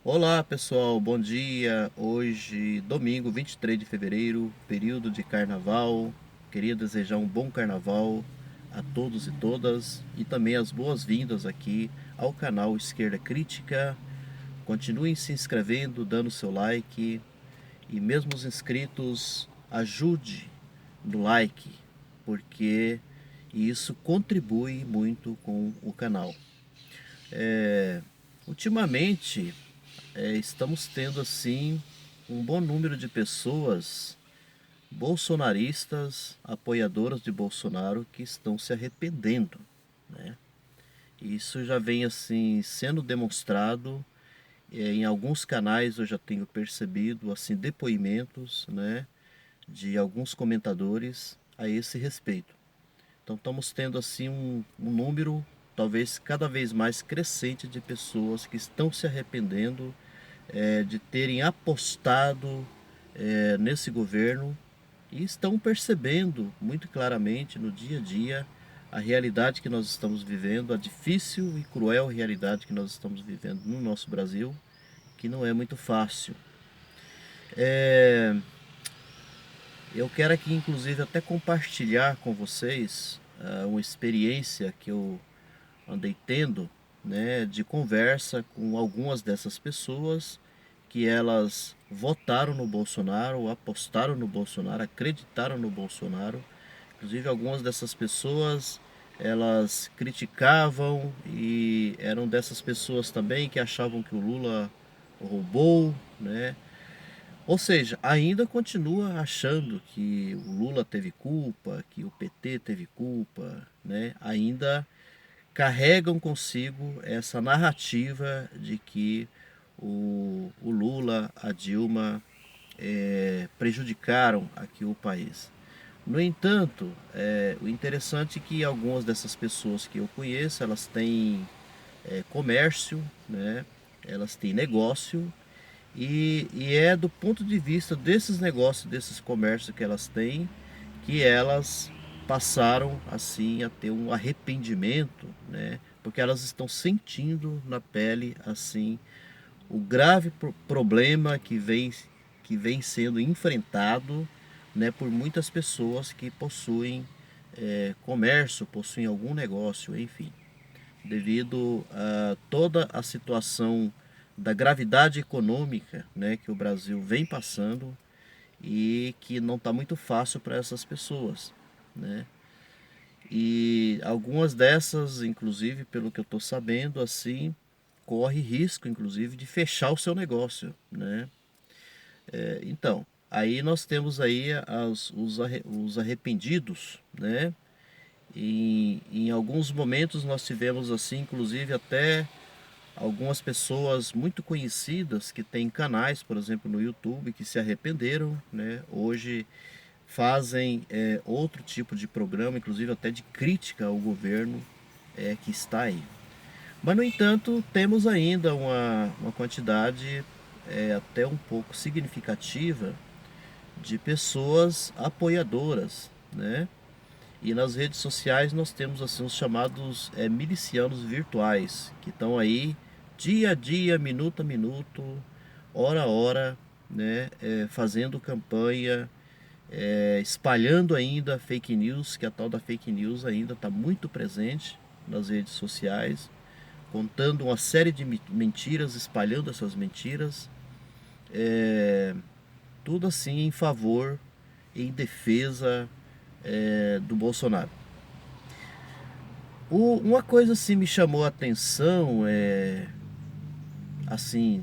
Olá pessoal, bom dia. Hoje, domingo 23 de fevereiro, período de carnaval. Queria desejar um bom carnaval a todos e todas e também as boas-vindas aqui ao canal Esquerda Crítica. Continuem se inscrevendo, dando seu like e mesmo os inscritos, ajude no like, porque isso contribui muito com o canal. É, Ultimamente, estamos tendo assim um bom número de pessoas bolsonaristas, apoiadoras de Bolsonaro, que estão se arrependendo, né? Isso já vem assim sendo demonstrado. Em alguns canais eu já tenho percebido assim depoimentos, né, de alguns comentadores a esse respeito. Então estamos tendo assim um número talvez cada vez mais crescente de pessoas que estão se arrependendo de terem apostado nesse governo e estão percebendo muito claramente no dia a dia a realidade que nós estamos vivendo, a difícil e cruel realidade que nós estamos vivendo no nosso Brasil, que não é muito fácil. É, eu quero aqui, inclusive, até compartilhar com vocês uma experiência que eu andei tendo, né, de conversa com algumas dessas pessoas que elas votaram no Bolsonaro, apostaram no Bolsonaro, acreditaram no Bolsonaro. Inclusive, algumas dessas pessoas elas criticavam e eram dessas pessoas também que achavam que o Lula roubou, né? Ou seja, ainda continua achando que o Lula teve culpa, que o PT teve culpa, né? Ainda carregam consigo essa narrativa de que o Lula, a Dilma prejudicaram aqui o país. No entanto, o interessante é que algumas dessas pessoas que eu conheço, elas têm comércio, né? Elas têm negócio e é do ponto de vista desses negócios, desses comércios que elas têm, que elas passaram assim a ter um arrependimento, né? Porque elas estão sentindo na pele assim o grave problema que vem sendo enfrentado, né, por muitas pessoas que possuem comércio, possuem algum negócio, enfim, devido a toda a situação da gravidade econômica, né, que o Brasil vem passando e que não está muito fácil para essas pessoas, né? E algumas dessas, inclusive, pelo que eu estou sabendo, assim, corre risco, inclusive, de fechar o seu negócio, né? Então, aí nós temos aí os arrependidos, né? E em alguns momentos nós tivemos assim, inclusive até algumas pessoas muito conhecidas que têm canais, por exemplo, no YouTube, que se arrependeram, né? Hoje fazem outro tipo de programa, inclusive até de crítica ao governo que está aí. Mas, no entanto, temos ainda uma quantidade até um pouco significativa de pessoas apoiadoras, né? E nas redes sociais nós temos assim os chamados milicianos virtuais, que estão aí dia a dia, minuto a minuto, hora a hora, né, fazendo campanha, espalhando ainda fake news, que a tal da fake news ainda está muito presente nas redes sociais, contando uma série de mentiras, espalhando essas mentiras, é, tudo assim em favor, em defesa do Bolsonaro. Uma coisa assim me chamou a atenção assim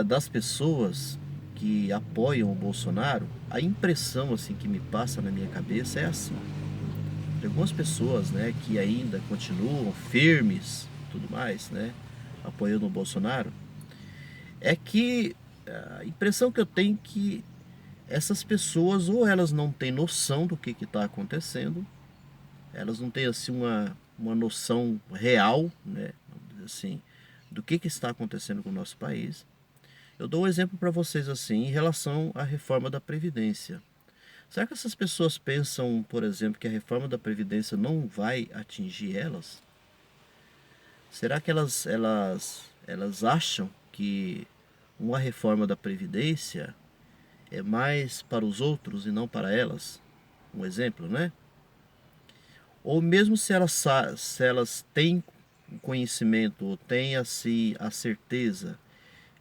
das pessoas que apoiam o Bolsonaro, a impressão assim que me passa na minha cabeça é assim: de algumas pessoas, né, que ainda continuam firmes, tudo mais, né, apoiando o Bolsonaro, é que a impressão que eu tenho é que essas pessoas ou elas não têm noção do que está acontecendo, elas não têm assim uma noção real, né, vamos dizer assim, do que está acontecendo com o nosso país. Eu dou um exemplo para vocês assim em relação à reforma da Previdência. Será que essas pessoas pensam, por exemplo, que a reforma da Previdência não vai atingir elas? Será que elas acham que uma reforma da Previdência é mais para os outros e não para elas, um exemplo, né? Ou mesmo se elas têm conhecimento ou têm assim a certeza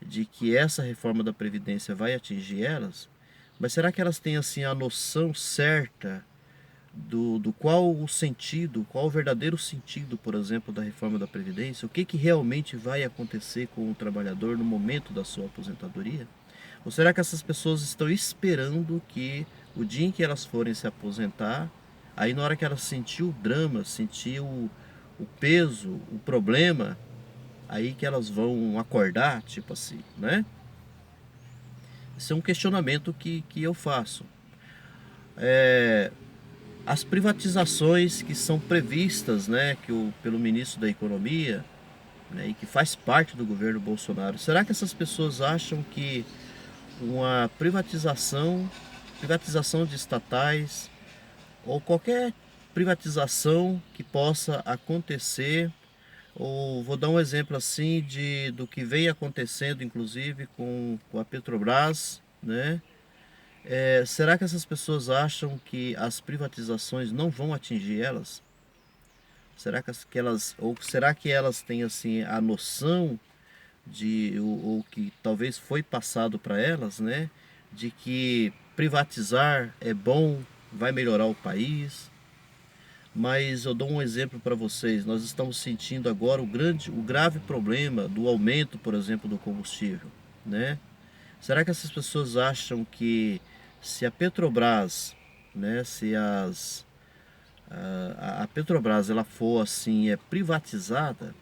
de que essa reforma da Previdência vai atingir elas, mas será que elas têm assim a noção certa do qual o sentido, qual o verdadeiro sentido, por exemplo, da reforma da Previdência? O que, que realmente vai acontecer com o trabalhador no momento da sua aposentadoria? Ou será que essas pessoas estão esperando que o dia em que elas forem se aposentar, aí na hora que elas sentir o drama, sentir o peso, o problema, aí que elas vão acordar, tipo assim, né? Esse é um questionamento que eu faço. As privatizações que são previstas, né, pelo ministro da Economia, né, e que faz parte do governo Bolsonaro, será que essas pessoas acham que uma privatização de estatais ou qualquer privatização que possa acontecer, ou vou dar um exemplo assim do que vem acontecendo inclusive com a Petrobras, né? Será que essas pessoas acham que as privatizações não vão atingir elas? Será que elas, ou será que elas têm assim a noção ou que talvez foi passado para elas, né, de que privatizar é bom, vai melhorar o país? Mas eu dou um exemplo para vocês. Nós estamos sentindo agora o grave problema do aumento, por exemplo, do combustível, né? Será que essas pessoas acham que se a Petrobras, né, se a Petrobras ela for assim privatizada,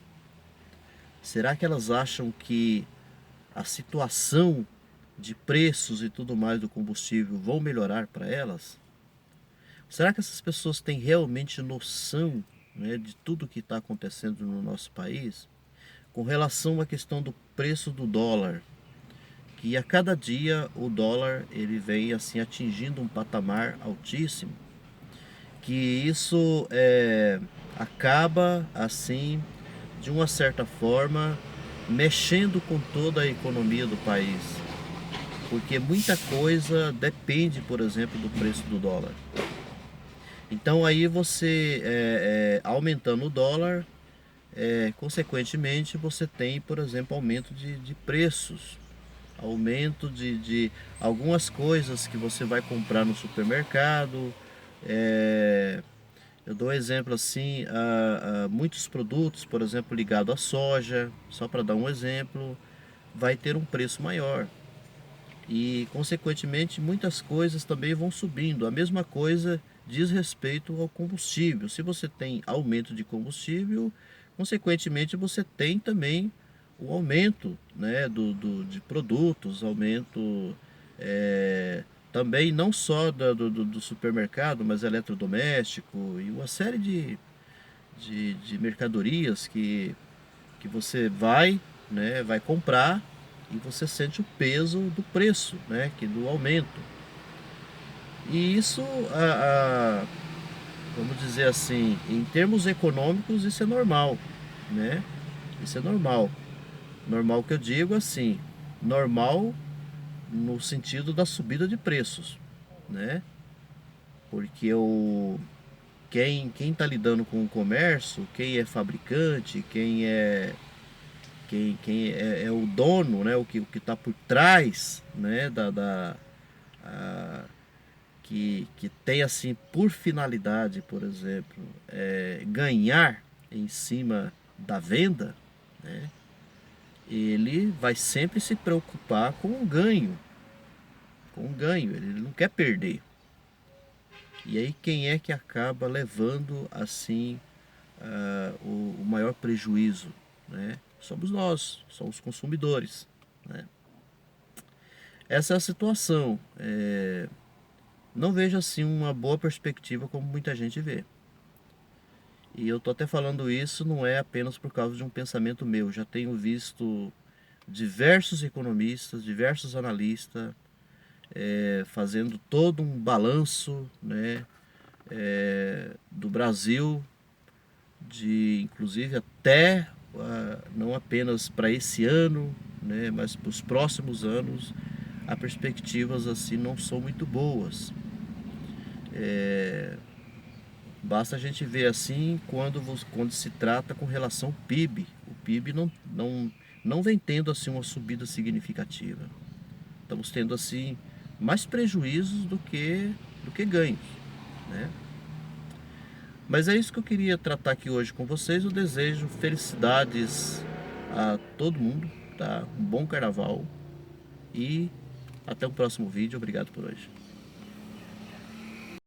será que elas acham que a situação de preços e tudo mais do combustível vão melhorar para elas? Será que essas pessoas têm realmente noção, né, de tudo que está acontecendo no nosso país com relação à questão do preço do dólar? Que a cada dia o dólar ele vem assim atingindo um patamar altíssimo, que isso acaba assim de uma certa forma mexendo com toda a economia do país, porque muita coisa depende, por exemplo, do preço do dólar. Então aí você aumentando o dólar, consequentemente você tem, por exemplo, aumento de preços, aumento de algumas coisas que você vai comprar no supermercado. é, eu dou um exemplo assim, muitos produtos, por exemplo, ligado à soja, só para dar um exemplo, vai ter um preço maior. E, consequentemente, muitas coisas também vão subindo. A mesma coisa diz respeito ao combustível. Se você tem aumento de combustível, consequentemente, você tem também o aumento, né, de produtos, aumento também não só do supermercado, mas eletrodoméstico e uma série de mercadorias que você vai, né, vai comprar e você sente o peso do preço, né, do aumento. E isso, vamos dizer assim, em termos econômicos, isso é normal, né? Isso é normal. Normal que eu digo assim, normal no sentido da subida de preços, né? Porque quem está lidando com o comércio, quem é fabricante, quem é o dono, né, o que está por trás, né, que tem assim por finalidade, por exemplo, ganhar em cima da venda, né, ele vai sempre se preocupar com o ganho, ele não quer perder. E aí quem é que acaba levando assim o maior prejuízo, né? Somos nós, somos os consumidores, né? Essa é a situação. Não vejo assim uma boa perspectiva como muita gente vê. E eu tô até falando isso não é apenas por causa de um pensamento meu. Já tenho visto diversos economistas, diversos analistas fazendo todo um balanço, né, do Brasil, de inclusive até não apenas para esse ano, né? Mas para os próximos anos as perspectivas assim não são muito boas. Basta a gente ver assim quando se trata com relação ao PIB. O PIB não vem tendo assim uma subida significativa. Estamos tendo assim mais prejuízos do que ganhos, né? Mas é isso que eu queria tratar aqui hoje com vocês. Eu desejo felicidades a todo mundo, tá? Um bom carnaval e até o próximo vídeo. Obrigado por hoje.